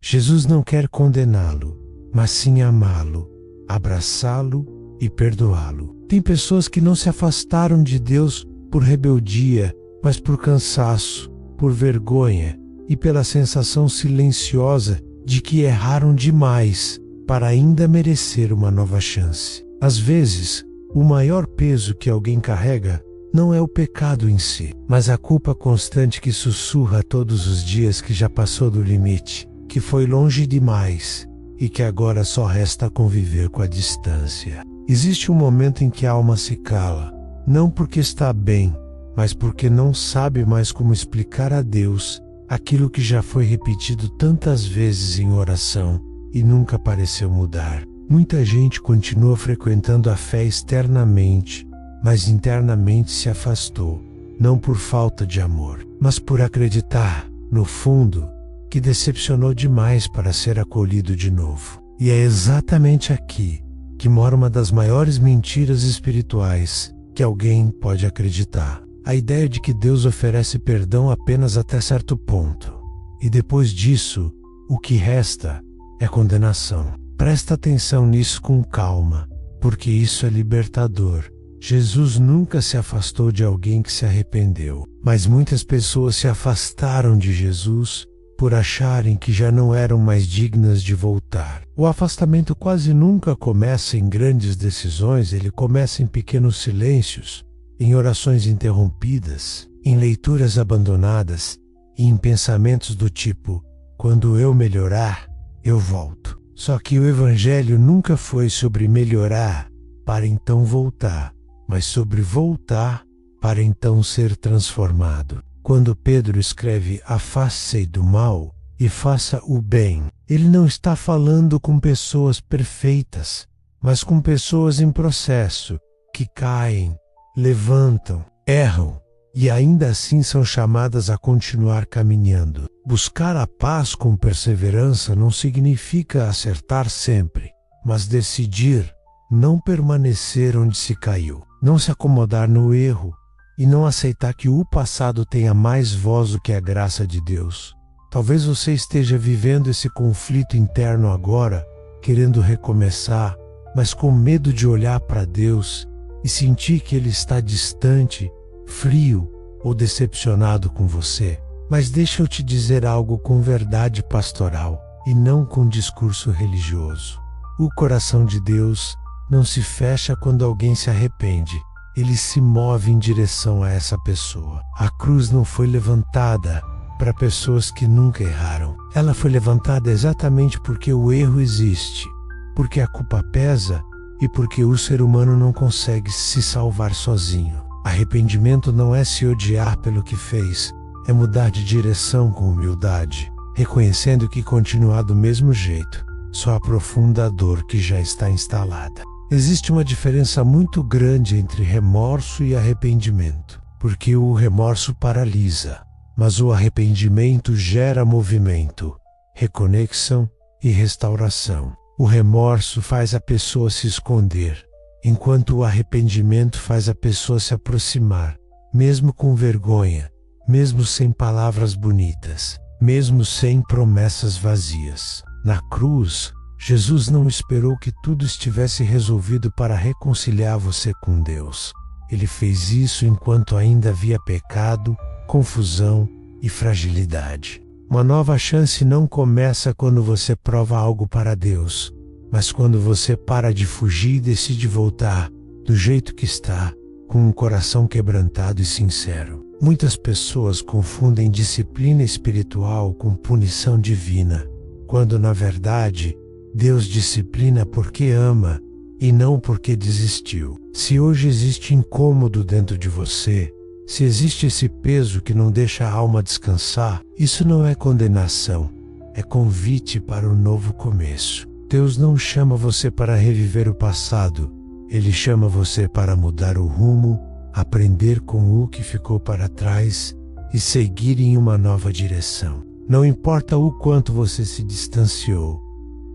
Jesus não quer condená-lo, mas sim amá-lo, abraçá-lo e perdoá-lo. Tem pessoas que não se afastaram de Deus por rebeldia, mas por cansaço, por vergonha e pela sensação silenciosa de que erraram demais para ainda merecer uma nova chance. Às vezes, o maior peso que alguém carrega não é o pecado em si, mas a culpa constante que sussurra todos os dias que já passou do limite, que foi longe demais e que agora só resta conviver com a distância. Existe um momento em que a alma se cala, não porque está bem, mas porque não sabe mais como explicar a Deus aquilo que já foi repetido tantas vezes em oração e nunca pareceu mudar. Muita gente continua frequentando a fé externamente, mas internamente se afastou, não por falta de amor, mas por acreditar, no fundo, que decepcionou demais para ser acolhido de novo. E é exatamente aqui que mora uma das maiores mentiras espirituais que alguém pode acreditar. A ideia de que Deus oferece perdão apenas até certo ponto, e depois disso, o que resta é condenação. Presta atenção nisso com calma, porque isso é libertador. Jesus nunca se afastou de alguém que se arrependeu, mas muitas pessoas se afastaram de Jesus por acharem que já não eram mais dignas de voltar. O afastamento quase nunca começa em grandes decisões, ele começa em pequenos silêncios, em orações interrompidas, em leituras abandonadas e em pensamentos do tipo: quando eu melhorar, eu volto. Só que o Evangelho nunca foi sobre melhorar para então voltar, mas sobre voltar para então ser transformado. Quando Pedro escreve: afaste-se do mal e faça o bem, ele não está falando com pessoas perfeitas, mas com pessoas em processo, que caem, levantam, erram e ainda assim são chamadas a continuar caminhando. Buscar a paz com perseverança não significa acertar sempre, mas decidir não permanecer onde se caiu, não se acomodar no erro e não aceitar que o passado tenha mais voz do que a graça de Deus. Talvez você esteja vivendo esse conflito interno agora, querendo recomeçar, mas com medo de olhar para Deus e sentir que Ele está distante, frio ou decepcionado com você. Mas deixa eu te dizer algo com verdade pastoral e não com discurso religioso. O coração de Deus não se fecha quando alguém se arrepende. Ele se move em direção a essa pessoa. A cruz não foi levantada para pessoas que nunca erraram. Ela foi levantada exatamente porque o erro existe, porque a culpa pesa e porque o ser humano não consegue se salvar sozinho. Arrependimento não é se odiar pelo que fez, é mudar de direção com humildade, reconhecendo que continuar do mesmo jeito só aprofunda a dor que já está instalada. Existe uma diferença muito grande entre remorso e arrependimento, porque o remorso paralisa, mas o arrependimento gera movimento, reconexão e restauração. O remorso faz a pessoa se esconder, enquanto o arrependimento faz a pessoa se aproximar, mesmo com vergonha, mesmo sem palavras bonitas, mesmo sem promessas vazias. Na cruz, Jesus não esperou que tudo estivesse resolvido para reconciliar você com Deus. Ele fez isso enquanto ainda havia pecado, confusão e fragilidade. Uma nova chance não começa quando você prova algo para Deus, mas quando você para de fugir e decide voltar do jeito que está, com um coração quebrantado e sincero. Muitas pessoas confundem disciplina espiritual com punição divina, quando na verdade Deus disciplina porque ama e não porque desistiu. Se hoje existe incômodo dentro de você, se existe esse peso que não deixa a alma descansar, isso não é condenação, é convite para um novo começo. Deus não chama você para reviver o passado, Ele chama você para mudar o rumo, aprender com o que ficou para trás e seguir em uma nova direção. Não importa o quanto você se distanciou,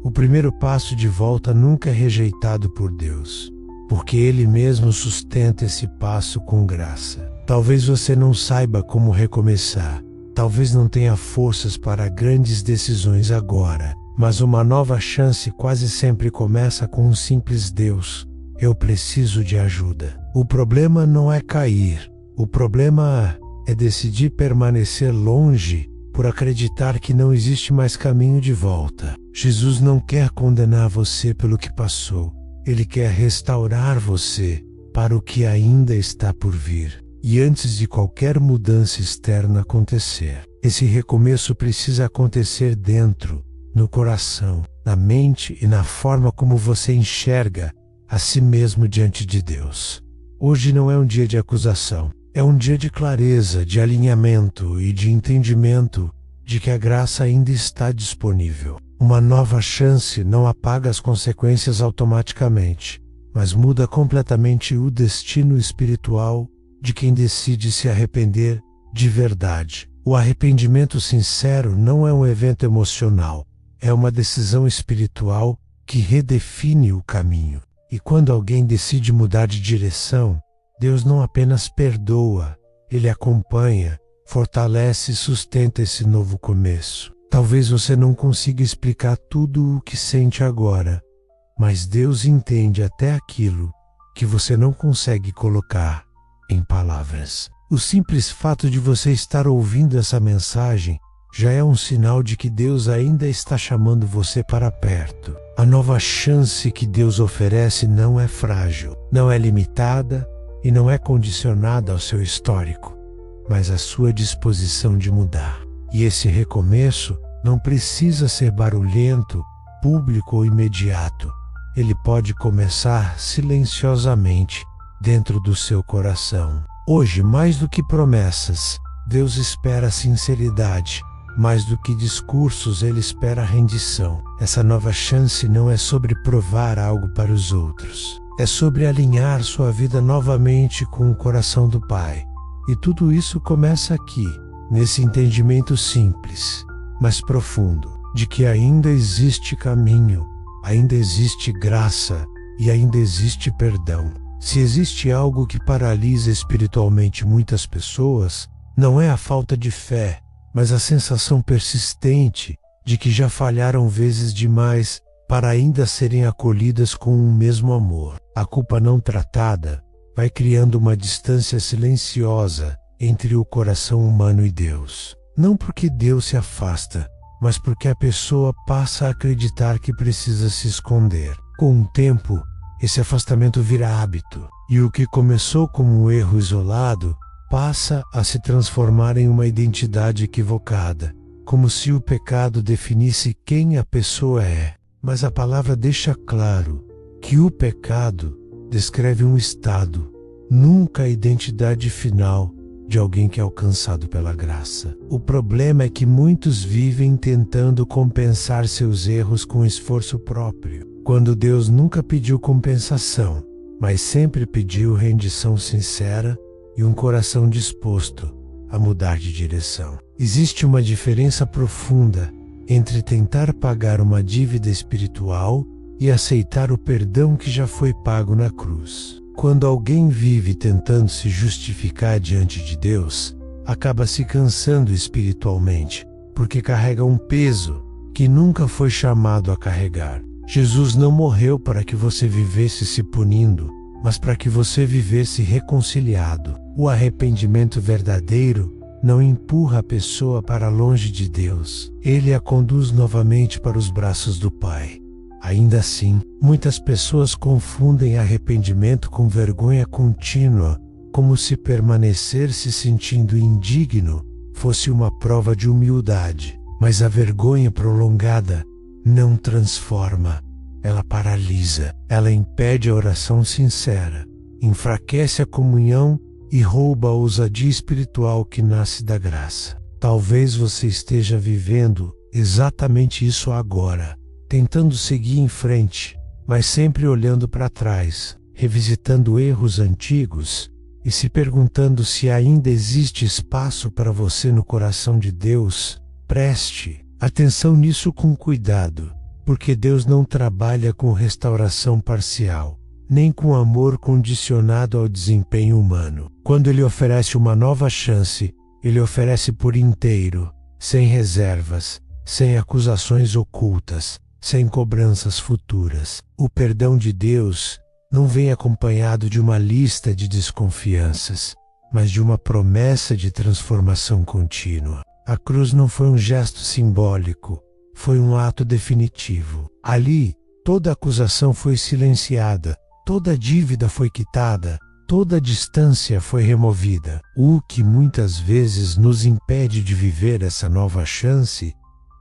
o primeiro passo de volta nunca é rejeitado por Deus, porque Ele mesmo sustenta esse passo com graça. Talvez você não saiba como recomeçar, Talvez não tenha forças para grandes decisões agora, mas uma nova chance quase sempre começa com um simples Deus. Eu preciso de ajuda. O problema não é cair. O problema é decidir permanecer longe por acreditar que não existe mais caminho de volta. Jesus não quer condenar você pelo que passou. Ele quer restaurar você para o que ainda está por vir. E antes de qualquer mudança externa acontecer, esse recomeço precisa acontecer dentro, no coração, na mente e na forma como você enxerga a si mesmo diante de Deus. Hoje não é um dia de acusação, é um dia de clareza, de alinhamento e de entendimento de que a graça ainda está disponível. Uma nova chance não apaga as consequências automaticamente, mas muda completamente o destino espiritual de quem decide se arrepender de verdade. O arrependimento sincero não é um evento emocional, é uma decisão espiritual que redefine o caminho. E quando alguém decide mudar de direção, Deus não apenas perdoa, Ele acompanha, fortalece e sustenta esse novo começo. Talvez você não consiga explicar tudo o que sente agora, mas Deus entende até aquilo que você não consegue colocar em palavras. O simples fato de você estar ouvindo essa mensagem já é um sinal de que Deus ainda está chamando você para perto. A nova chance que Deus oferece não é frágil, não é limitada e não é condicionada ao seu histórico, mas à sua disposição de mudar. E esse recomeço não precisa ser barulhento, público ou imediato. Ele pode começar silenciosamente dentro do seu coração. Hoje, mais do que promessas, Deus espera sinceridade. Mais do que discursos, Ele espera rendição. Essa nova chance não é sobre provar algo para os outros. É sobre alinhar sua vida novamente com o coração do Pai. E tudo isso começa aqui, nesse entendimento simples, mas profundo, de que ainda existe caminho, ainda existe graça e ainda existe perdão. Se existe algo que paralisa espiritualmente muitas pessoas, não é a falta de fé, mas a sensação persistente de que já falharam vezes demais para ainda serem acolhidas com o mesmo amor. A culpa não tratada vai criando uma distância silenciosa entre o coração humano e Deus. Não porque Deus se afasta, mas porque a pessoa passa a acreditar que precisa se esconder. Com o tempo, esse afastamento vira hábito, e o que começou como um erro isolado passa a se transformar em uma identidade equivocada, como se o pecado definisse quem a pessoa é. Mas a palavra deixa claro que o pecado descreve um estado, nunca a identidade final de alguém que é alcançado pela graça. O problema é que muitos vivem tentando compensar seus erros com esforço próprio, quando Deus nunca pediu compensação, mas sempre pediu rendição sincera e um coração disposto a mudar de direção. Existe uma diferença profunda entre tentar pagar uma dívida espiritual e aceitar o perdão que já foi pago na cruz. Quando alguém vive tentando se justificar diante de Deus, acaba se cansando espiritualmente, porque carrega um peso que nunca foi chamado a carregar. Jesus não morreu para que você vivesse se punindo, mas para que você vivesse reconciliado. O arrependimento verdadeiro não empurra a pessoa para longe de Deus. Ele a conduz novamente para os braços do Pai. Ainda assim, muitas pessoas confundem arrependimento com vergonha contínua, como se permanecer se sentindo indigno fosse uma prova de humildade. Mas a vergonha prolongada não transforma, ela paralisa, ela impede a oração sincera, enfraquece a comunhão e rouba a ousadia espiritual que nasce da graça. Talvez você esteja vivendo exatamente isso agora, tentando seguir em frente, mas sempre olhando para trás, revisitando erros antigos e se perguntando se ainda existe espaço para você no coração de Deus. Preste atenção nisso com cuidado, porque Deus não trabalha com restauração parcial, nem com amor condicionado ao desempenho humano. Quando Ele oferece uma nova chance, Ele oferece por inteiro, sem reservas, sem acusações ocultas, sem cobranças futuras. O perdão de Deus não vem acompanhado de uma lista de desconfianças, mas de uma promessa de transformação contínua. A cruz não foi um gesto simbólico, foi um ato definitivo. Ali, toda acusação foi silenciada, toda dívida foi quitada, toda distância foi removida. O que muitas vezes nos impede de viver essa nova chance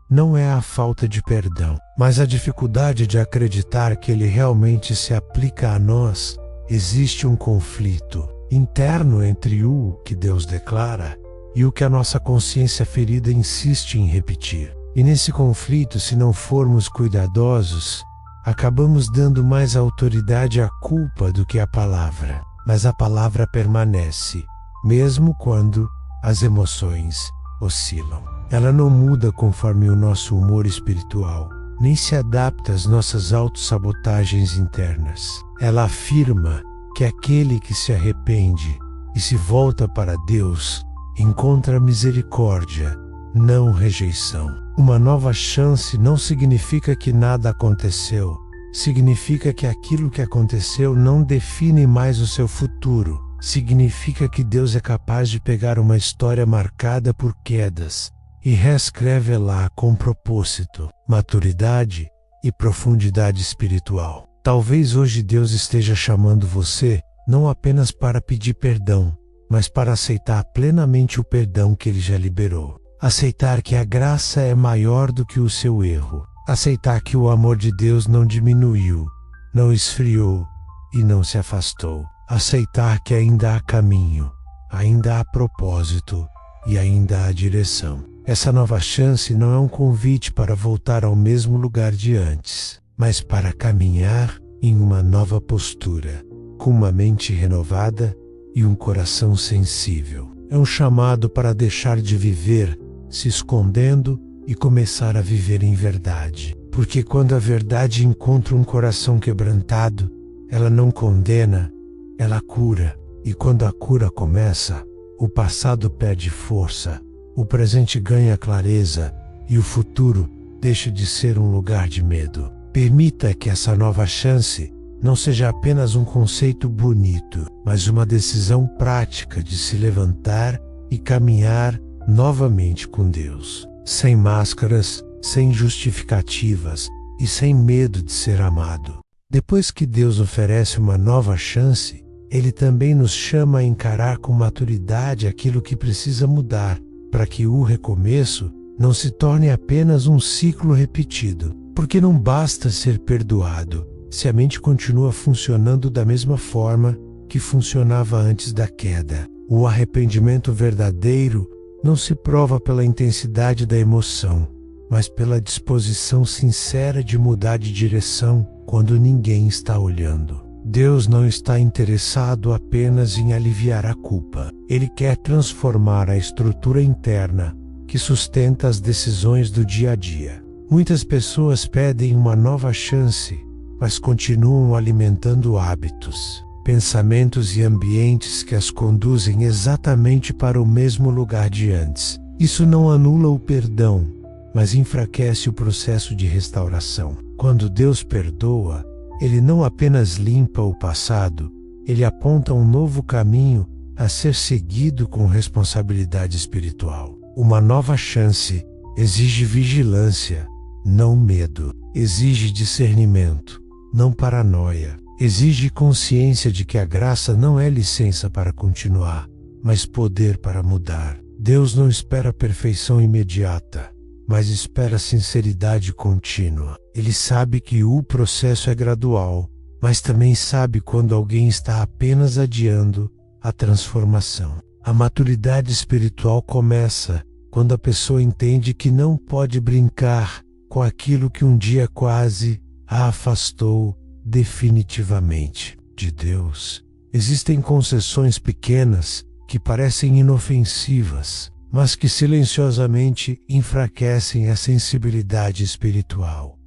não é a falta de perdão, mas a dificuldade de acreditar que ele realmente se aplica a nós. Existe um conflito interno entre o que Deus declara e o que a nossa consciência ferida insiste em repetir. E nesse conflito, se não formos cuidadosos, acabamos dando mais autoridade à culpa do que à palavra. Mas a palavra permanece, mesmo quando as emoções oscilam. Ela não muda conforme o nosso humor espiritual, nem se adapta às nossas autossabotagens internas. Ela afirma que aquele que se arrepende e se volta para Deus encontra misericórdia, não rejeição. Uma nova chance não significa que nada aconteceu, significa que aquilo que aconteceu não define mais o seu futuro. Significa que Deus é capaz de pegar uma história marcada por quedas e reescreve-la com propósito, maturidade e profundidade espiritual. Talvez hoje Deus esteja chamando você não apenas para pedir perdão, mas para aceitar plenamente o perdão que Ele já liberou. Aceitar que a graça é maior do que o seu erro. Aceitar que o amor de Deus não diminuiu, não esfriou e não se afastou. Aceitar que ainda há caminho, ainda há propósito e ainda há direção. Essa nova chance não é um convite para voltar ao mesmo lugar de antes, mas para caminhar em uma nova postura, com uma mente renovada e um coração sensível. É um chamado para deixar de viver se escondendo e começar a viver em verdade. Porque quando a verdade encontra um coração quebrantado, ela não condena, ela cura. E quando a cura começa, o passado perde força, o presente ganha clareza e o futuro deixa de ser um lugar de medo. Permita que essa nova chance não seja apenas um conceito bonito, mas uma decisão prática de se levantar e caminhar novamente com Deus, sem máscaras, sem justificativas e sem medo de ser amado. Depois que Deus oferece uma nova chance, Ele também nos chama a encarar com maturidade aquilo que precisa mudar, para que o recomeço não se torne apenas um ciclo repetido. Porque não basta ser perdoado se a mente continua funcionando da mesma forma que funcionava antes da queda. O arrependimento verdadeiro não se prova pela intensidade da emoção, mas pela disposição sincera de mudar de direção quando ninguém está olhando. Deus não está interessado apenas em aliviar a culpa. Ele quer transformar a estrutura interna que sustenta as decisões do dia a dia. Muitas pessoas pedem uma nova chance, mas continuam alimentando hábitos, pensamentos e ambientes que as conduzem exatamente para o mesmo lugar de antes. Isso não anula o perdão, mas enfraquece o processo de restauração. Quando Deus perdoa, Ele não apenas limpa o passado, Ele aponta um novo caminho a ser seguido com responsabilidade espiritual. Uma nova chance exige vigilância, não medo. Exige discernimento, não paranoia. Exige consciência de que a graça não é licença para continuar, mas poder para mudar. Deus não espera perfeição imediata, mas espera sinceridade contínua. Ele sabe que o processo é gradual, mas também sabe quando alguém está apenas adiando a transformação. A maturidade espiritual começa quando a pessoa entende que não pode brincar com aquilo que um dia quase a afastou definitivamente de Deus. Existem concessões pequenas que parecem inofensivas, mas que silenciosamente enfraquecem a sensibilidade espiritual.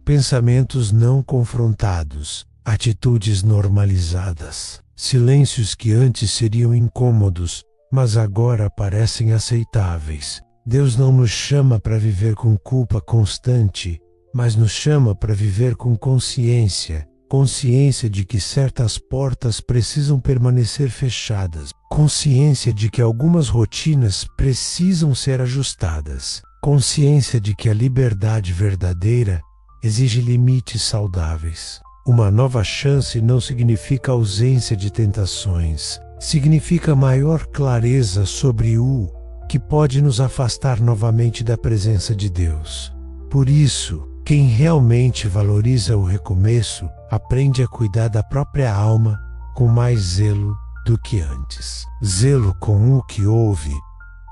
Pensamentos não confrontados, atitudes normalizadas, silêncios que antes seriam incômodos, mas agora parecem aceitáveis. Deus não nos chama para viver com culpa constante, mas nos chama para viver com consciência de que certas portas precisam permanecer fechadas, consciência de que algumas rotinas precisam ser ajustadas, consciência de que a liberdade verdadeira exige limites saudáveis. Uma nova chance não significa ausência de tentações, significa maior clareza sobre o que pode nos afastar novamente da presença de Deus. Por isso, quem realmente valoriza o recomeço aprende a cuidar da própria alma com mais zelo do que antes. Zelo com o que ouve,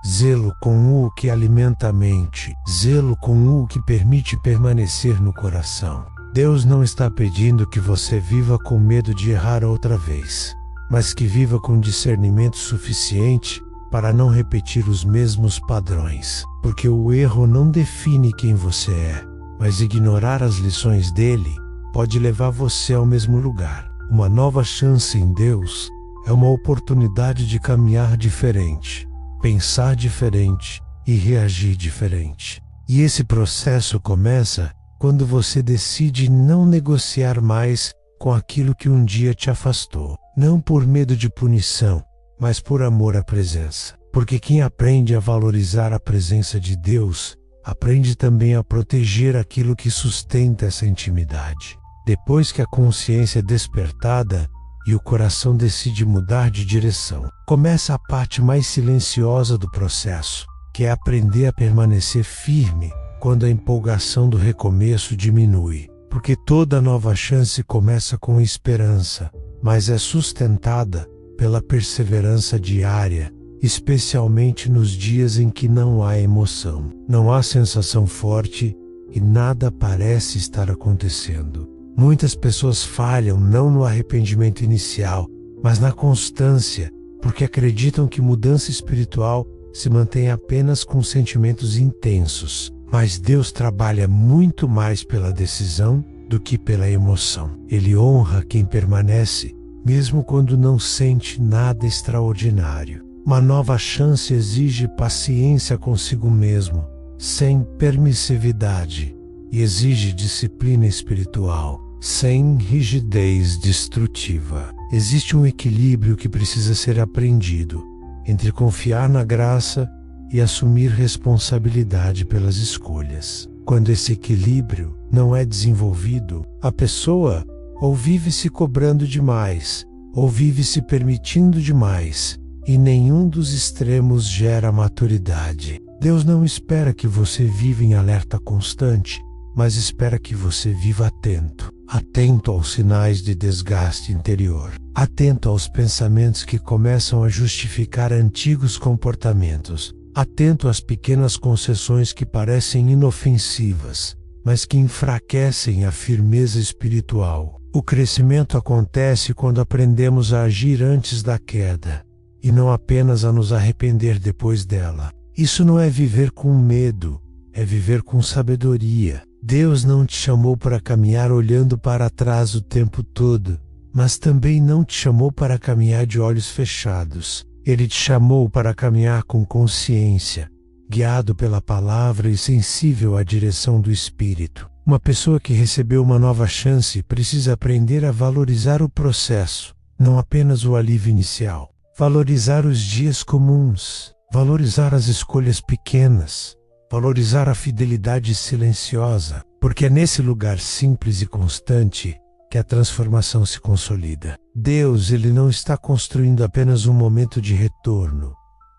zelo com o que alimenta a mente, zelo com o que permite permanecer no coração. Deus não está pedindo que você viva com medo de errar outra vez, mas que viva com discernimento suficiente para não repetir os mesmos padrões, porque o erro não define quem você é, mas ignorar as lições dele pode levar você ao mesmo lugar. Uma nova chance em Deus é uma oportunidade de caminhar diferente, pensar diferente e reagir diferente. E esse processo começa quando você decide não negociar mais com aquilo que um dia te afastou, não por medo de punição, mas por amor à presença. Porque quem aprende a valorizar a presença de Deus, aprende também a proteger aquilo que sustenta essa intimidade. Depois que a consciência é despertada e o coração decide mudar de direção, começa a parte mais silenciosa do processo, que é aprender a permanecer firme quando a empolgação do recomeço diminui. Porque toda nova chance começa com esperança, mas é sustentada pela perseverança diária, especialmente nos dias em que não há emoção, não há sensação forte e nada parece estar acontecendo. Muitas pessoas falham não no arrependimento inicial, mas na constância, porque acreditam que mudança espiritual se mantém apenas com sentimentos intensos. Mas Deus trabalha muito mais pela decisão do que pela emoção. Ele honra quem permanece, mesmo quando não sente nada extraordinário. Uma nova chance exige paciência consigo mesmo, sem permissividade, e exige disciplina espiritual, sem rigidez destrutiva. Existe um equilíbrio que precisa ser aprendido entre confiar na graça e assumir responsabilidade pelas escolhas. Quando esse equilíbrio não é desenvolvido, a pessoa ou vive se cobrando demais, ou vive se permitindo demais, e nenhum dos extremos gera maturidade. Deus não espera que você viva em alerta constante, mas espera que você viva atento. Atento aos sinais de desgaste interior. Atento aos pensamentos que começam a justificar antigos comportamentos. Atento às pequenas concessões que parecem inofensivas, mas que enfraquecem a firmeza espiritual. O crescimento acontece quando aprendemos a agir antes da queda, e não apenas a nos arrepender depois dela. Isso não é viver com medo, é viver com sabedoria. Deus não te chamou para caminhar olhando para trás o tempo todo, mas também não te chamou para caminhar de olhos fechados. Ele te chamou para caminhar com consciência, guiado pela palavra e sensível à direção do Espírito. Uma pessoa que recebeu uma nova chance precisa aprender a valorizar o processo, não apenas o alívio inicial. Valorizar os dias comuns, valorizar as escolhas pequenas, valorizar a fidelidade silenciosa, porque é nesse lugar simples e constante que a transformação se consolida. Deus, ele não está construindo apenas um momento de retorno,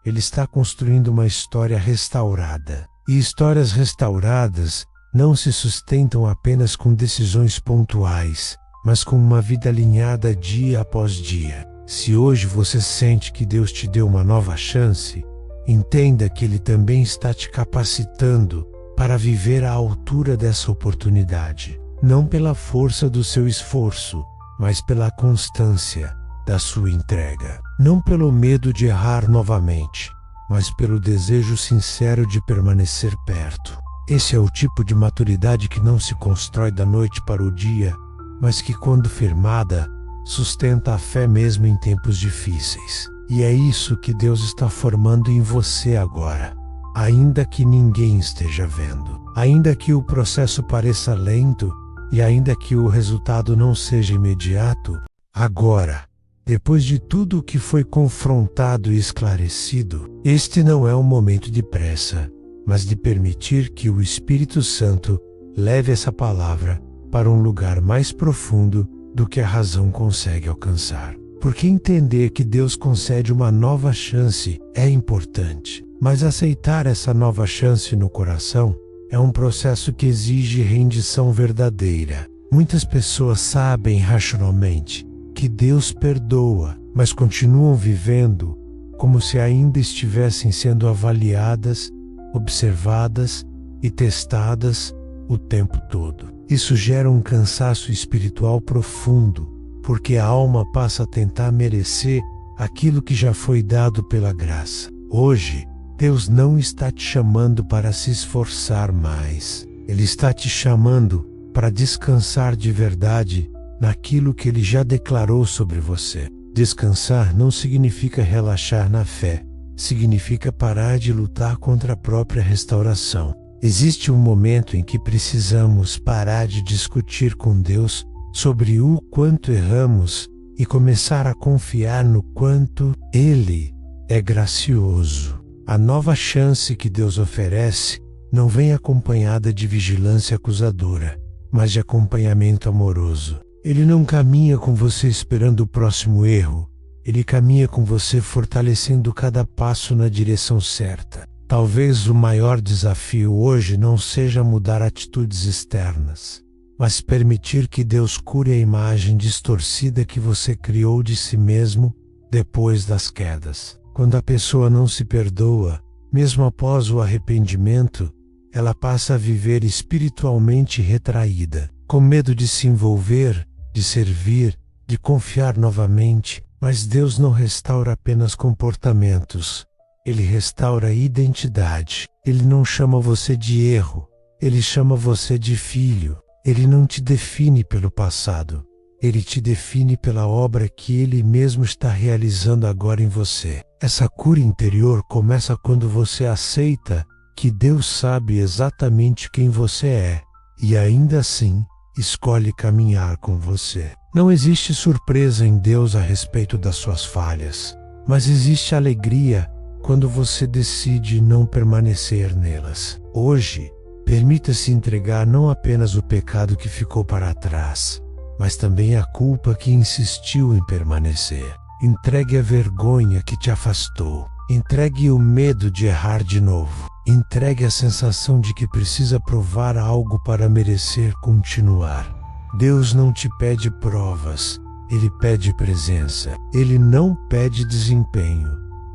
ele está construindo uma história restaurada. E histórias restauradas não se sustentam apenas com decisões pontuais, mas com uma vida alinhada dia após dia. Se hoje você sente que Deus te deu uma nova chance, entenda que Ele também está te capacitando para viver à altura dessa oportunidade. Não pela força do seu esforço, mas pela constância da sua entrega. Não pelo medo de errar novamente, mas pelo desejo sincero de permanecer perto. Esse é o tipo de maturidade que não se constrói da noite para o dia, mas que, quando firmada, sustenta a fé mesmo em tempos difíceis. E é isso que Deus está formando em você agora. Ainda que ninguém esteja vendo, ainda que o processo pareça lento e ainda que o resultado não seja imediato, agora, depois de tudo o que foi confrontado e esclarecido, este não é um momento de pressa, mas de permitir que o Espírito Santo leve essa palavra para um lugar mais profundo do que a razão consegue alcançar. Porque entender que Deus concede uma nova chance é importante, mas aceitar essa nova chance no coração é um processo que exige rendição verdadeira. Muitas pessoas sabem racionalmente que Deus perdoa, mas continuam vivendo como se ainda estivessem sendo avaliadas, observadas e testadas o tempo todo. Isso gera um cansaço espiritual profundo, porque a alma passa a tentar merecer aquilo que já foi dado pela graça. Hoje, Deus não está te chamando para se esforçar mais. Ele está te chamando para descansar de verdade naquilo que Ele já declarou sobre você. Descansar não significa relaxar na fé, significa parar de lutar contra a própria restauração. Existe um momento em que precisamos parar de discutir com Deus sobre o quanto erramos e começar a confiar no quanto Ele é gracioso. A nova chance que Deus oferece não vem acompanhada de vigilância acusadora, mas de acompanhamento amoroso. Ele não caminha com você esperando o próximo erro, Ele caminha com você fortalecendo cada passo na direção certa. Talvez o maior desafio hoje não seja mudar atitudes externas, mas permitir que Deus cure a imagem distorcida que você criou de si mesmo depois das quedas. Quando a pessoa não se perdoa, mesmo após o arrependimento, ela passa a viver espiritualmente retraída, com medo de se envolver, de servir, de confiar novamente. Mas Deus não restaura apenas comportamentos, Ele restaura a identidade. Ele não chama você de erro, Ele chama você de filho. Ele não te define pelo passado, Ele te define pela obra que Ele mesmo está realizando agora em você. Essa cura interior começa quando você aceita que Deus sabe exatamente quem você é e ainda assim escolhe caminhar com você. Não existe surpresa em Deus a respeito das suas falhas, mas existe alegria quando você decide não permanecer nelas. Hoje, permita-se entregar não apenas o pecado que ficou para trás, mas também a culpa que insistiu em permanecer. Entregue a vergonha que te afastou. Entregue o medo de errar de novo. Entregue a sensação de que precisa provar algo para merecer continuar. Deus não te pede provas, Ele pede presença. Ele não pede desempenho,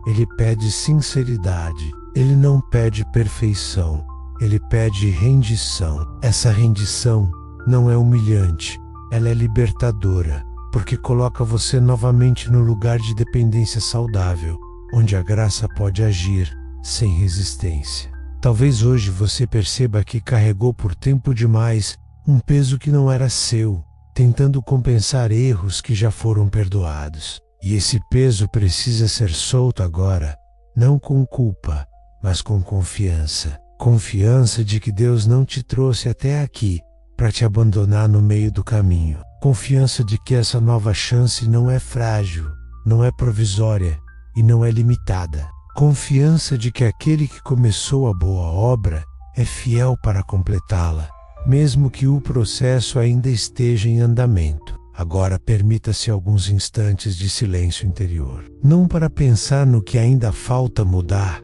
Ele pede sinceridade. Ele não pede perfeição, Ele pede rendição. Essa rendição não é humilhante, ela é libertadora, porque coloca você novamente no lugar de dependência saudável, onde a graça pode agir sem resistência. Talvez hoje você perceba que carregou por tempo demais um peso que não era seu, tentando compensar erros que já foram perdoados. E esse peso precisa ser solto agora, não com culpa, mas com confiança. Confiança de que Deus não te trouxe até aqui para te abandonar no meio do caminho. Confiança de que essa nova chance não é frágil, não é provisória e não é limitada. Confiança de que aquele que começou a boa obra é fiel para completá-la, mesmo que o processo ainda esteja em andamento. Agora permita-se alguns instantes de silêncio interior, não para pensar no que ainda falta mudar,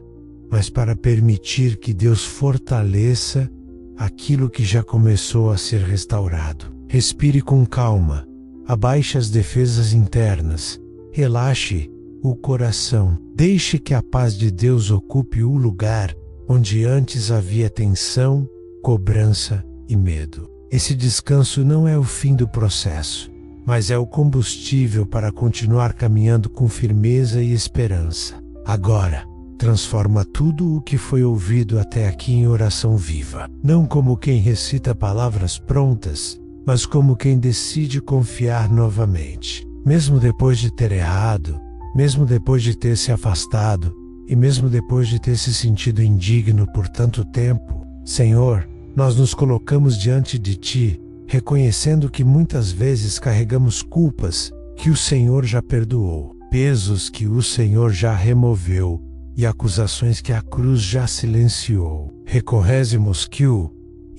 mas para permitir que Deus fortaleça aquilo que já começou a ser restaurado. Respire com calma, abaixe as defesas internas, relaxe o coração, deixe que a paz de Deus ocupe o lugar onde antes havia tensão, cobrança e medo. Esse descanso não é o fim do processo, mas é o combustível para continuar caminhando com firmeza e esperança. Agora, transforma tudo o que foi ouvido até aqui em oração viva, não como quem recita palavras prontas, mas como quem decide confiar novamente. Mesmo depois de ter errado, mesmo depois de ter se afastado e mesmo depois de ter se sentido indigno por tanto tempo. Senhor, nós nos colocamos diante de Ti, reconhecendo que muitas vezes carregamos culpas que o Senhor já perdoou, pesos que o Senhor já removeu e acusações que a cruz já silenciou. Reconhecemos que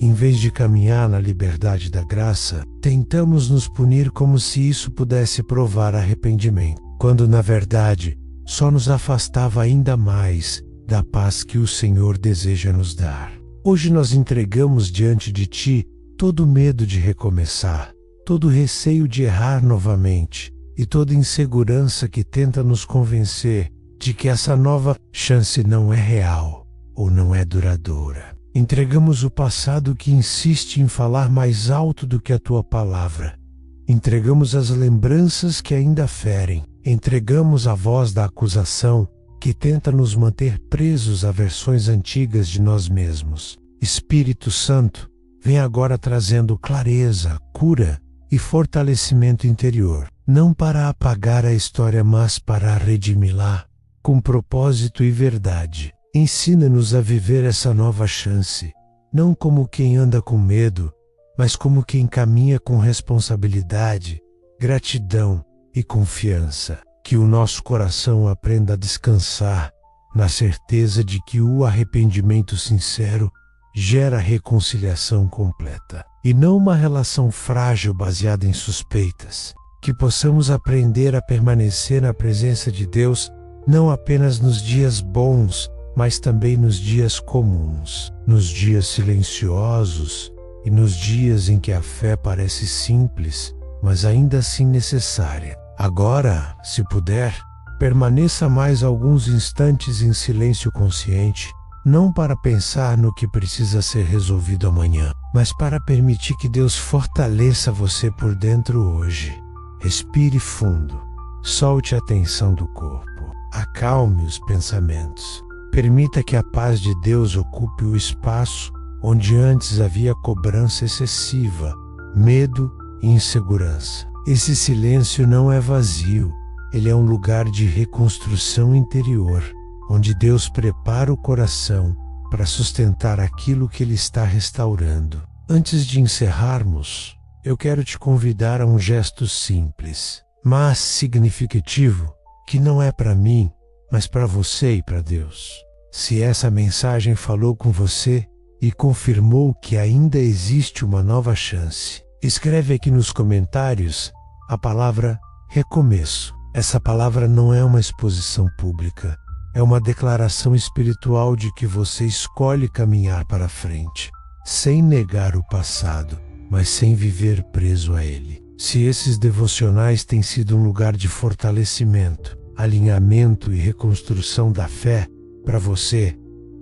em vez de caminhar na liberdade da graça, tentamos nos punir como se isso pudesse provar arrependimento, quando na verdade só nos afastava ainda mais da paz que o Senhor deseja nos dar. Hoje nós entregamos diante de Ti todo o medo de recomeçar, todo o receio de errar novamente e toda insegurança que tenta nos convencer de que essa nova chance não é real ou não é duradoura. Entregamos o passado que insiste em falar mais alto do que a Tua palavra. Entregamos as lembranças que ainda ferem. Entregamos a voz da acusação que tenta nos manter presos a versões antigas de nós mesmos. Espírito Santo, vem agora trazendo clareza, cura e fortalecimento interior, não para apagar a história, mas para redimi-la com propósito e verdade. Ensina-nos a viver essa nova chance, não como quem anda com medo, mas como quem caminha com responsabilidade, gratidão e confiança. Que o nosso coração aprenda a descansar na certeza de que o arrependimento sincero gera reconciliação completa, e não uma relação frágil baseada em suspeitas. Que possamos aprender a permanecer na presença de Deus, não apenas nos dias bons, mas também nos dias comuns, nos dias silenciosos e nos dias em que a fé parece simples, mas ainda assim necessária. Agora, se puder, permaneça mais alguns instantes em silêncio consciente, não para pensar no que precisa ser resolvido amanhã, mas para permitir que Deus fortaleça você por dentro hoje. Respire fundo, solte a tensão do corpo, acalme os pensamentos. Permita que a paz de Deus ocupe o espaço onde antes havia cobrança excessiva, medo e insegurança. Esse silêncio não é vazio, ele é um lugar de reconstrução interior, onde Deus prepara o coração para sustentar aquilo que Ele está restaurando. Antes de encerrarmos, eu quero te convidar a um gesto simples, mas significativo, que não é para mim, mas para você e para Deus. Se essa mensagem falou com você e confirmou que ainda existe uma nova chance, escreve aqui nos comentários a palavra recomeço. Essa palavra não é uma exposição pública, é uma declaração espiritual de que você escolhe caminhar para frente, sem negar o passado, mas sem viver preso a ele. Se esses devocionais têm sido um lugar de fortalecimento, alinhamento e reconstrução da fé para você,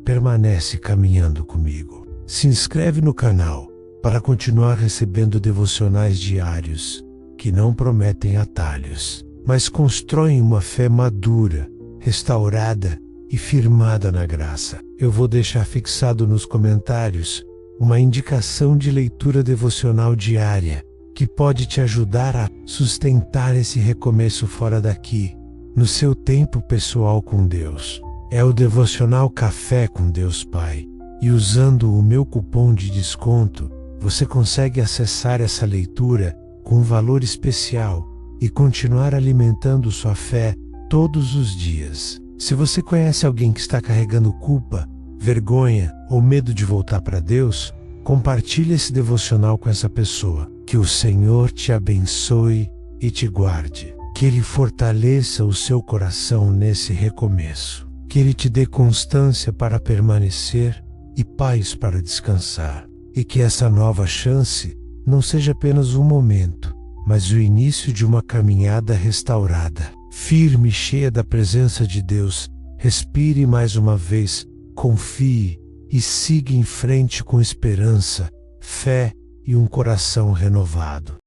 permanece caminhando comigo. Se inscreve no canal para continuar recebendo devocionais diários que não prometem atalhos, mas constroem uma fé madura, restaurada e firmada na graça. Eu vou deixar fixado nos comentários uma indicação de leitura devocional diária que pode te ajudar a sustentar esse recomeço fora daqui, no seu tempo pessoal com Deus. É o devocional Café com Deus Pai, e usando o meu cupom de desconto, você consegue acessar essa leitura com um valor especial e continuar alimentando sua fé todos os dias. Se você conhece alguém que está carregando culpa, vergonha ou medo de voltar para Deus, compartilhe esse devocional com essa pessoa. Que o Senhor te abençoe e te guarde. Que Ele fortaleça o seu coração nesse recomeço. Que Ele te dê constância para permanecer e paz para descansar. E que essa nova chance não seja apenas um momento, mas o início de uma caminhada restaurada, firme e cheia da presença de Deus. Respire mais uma vez, confie e siga em frente com esperança, fé e um coração renovado.